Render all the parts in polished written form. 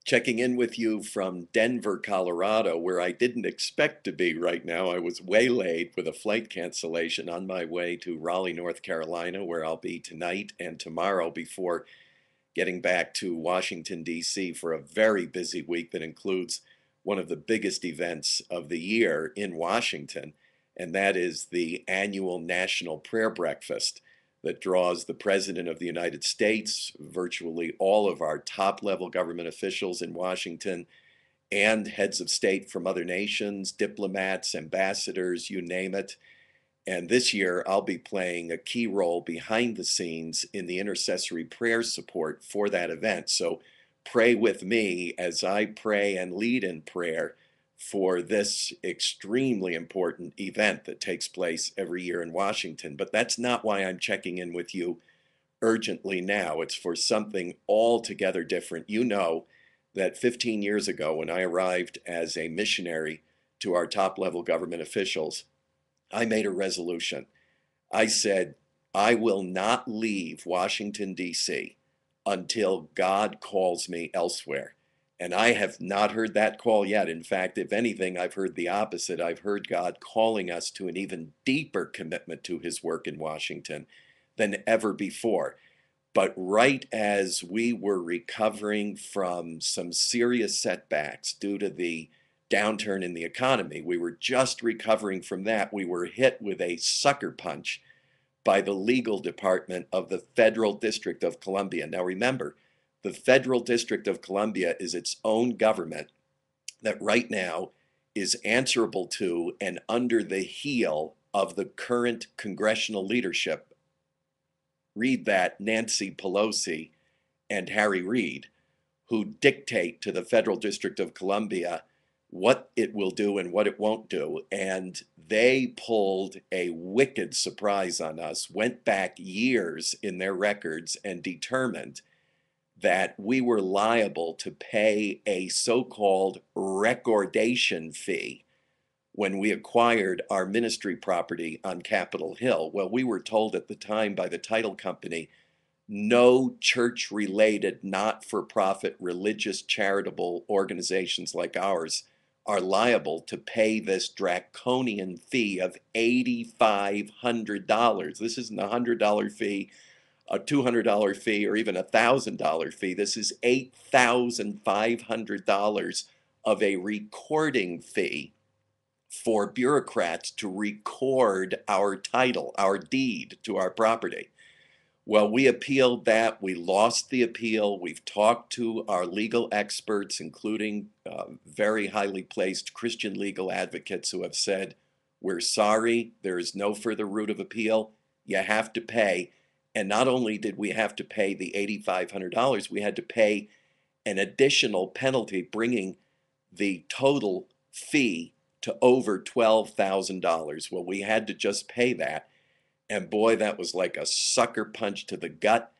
Checking in with you from Denver, Colorado, where I didn't expect to be right now. I was waylaid with a flight cancellation on my way to Raleigh, North Carolina, where I'll be tonight and tomorrow before getting back to Washington, D.C. for a very busy week that includes one of the biggest events of the year in Washington, and that is the annual National Prayer Breakfast that draws the President of the United States, virtually all of our top level government officials in Washington, and heads of state from other nations, diplomats, ambassadors, you name it. And this year, I'll be playing a key role behind the scenes in the intercessory prayer support for that event. So pray with me as I pray and lead in prayer for this extremely important event that takes place every year in Washington. But that's not why I'm checking in with you urgently now. It's for something altogether different. You know that 15 years ago, when I arrived as a missionary to our top level government officials, I made a resolution. I said, I will not leave Washington, D.C. until God calls me elsewhere. And I have not heard that call yet. In fact, if anything, I've heard the opposite. I've heard God calling us to an even deeper commitment to his work in Washington than ever before. But right as we were recovering from some serious setbacks due to the downturn in the economy, we were just recovering from that. We were hit with a sucker punch by the legal department of the Federal District of Columbia. Now remember, the Federal District of Columbia is its own government that right now is answerable to and under the heel of the current congressional leadership. Read that, Nancy Pelosi and Harry Reid, who dictate to the Federal District of Columbia what it will do and what it won't do. And they pulled a wicked surprise on us, went back years in their records and determined that we were liable to pay a so-called recordation fee when we acquired our ministry property on Capitol Hill. Well, we were told at the time by the title company, no church-related, not-for-profit, religious, charitable organizations like ours are liable to pay this draconian fee of $8,500. This isn't a $100 fee, a $200 fee, or even a $1,000 fee. This is $8,500 of a recording fee for bureaucrats to record our title, our deed to our property. Well, we appealed that. We lost the appeal. We've talked to our legal experts, including very highly placed Christian legal advocates who have said, we're sorry, there is no further route of appeal. You have to pay. And not only did we have to pay the $8,500, we had to pay an additional penalty, bringing the total fee to over $12,000. Well, we had to just pay that. And boy, that was like a sucker punch to the gut.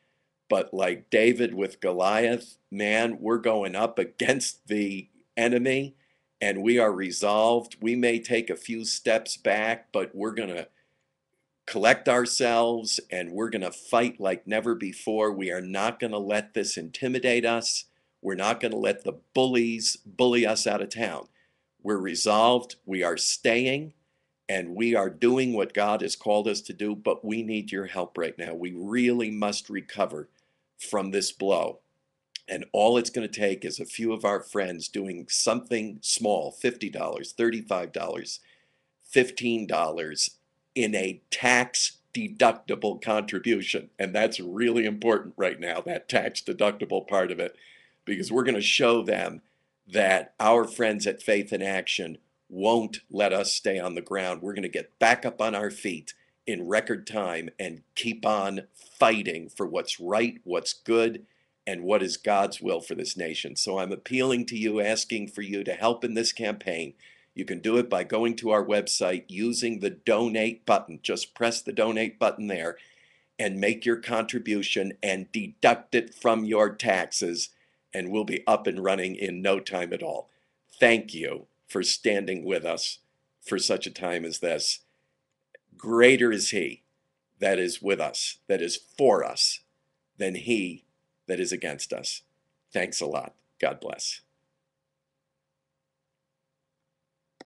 But like David with Goliath, man, we're going up against the enemy and we are resolved. We may take a few steps back, but we're going to collect ourselves and we're going to fight like never before. We are not going to let this intimidate us. We're not going to let the bullies bully us out of town. We're resolved. We are staying. And we are doing what God has called us to do, but we need your help right now. We really must recover from this blow. And all it's going to take is a few of our friends doing something small, $50, $35, $15 in a tax deductible contribution. And that's really important right now, that tax deductible part of it, because we're going to show them that our friends at Faith in Action won't let us stay on the ground. We're going to get back up on our feet in record time and keep on fighting for what's right, what's good, and what is God's will for this nation. So I'm appealing to you, asking for you to help in this campaign. You can do it by going to our website, using the donate button. Just press the donate button there and make your contribution and deduct it from your taxes, and we'll be up and running in no time at all. Thank you for standing with us for such a time as this. Greater is he that is with us, that is for us, than he that is against us. Thanks a lot. God bless.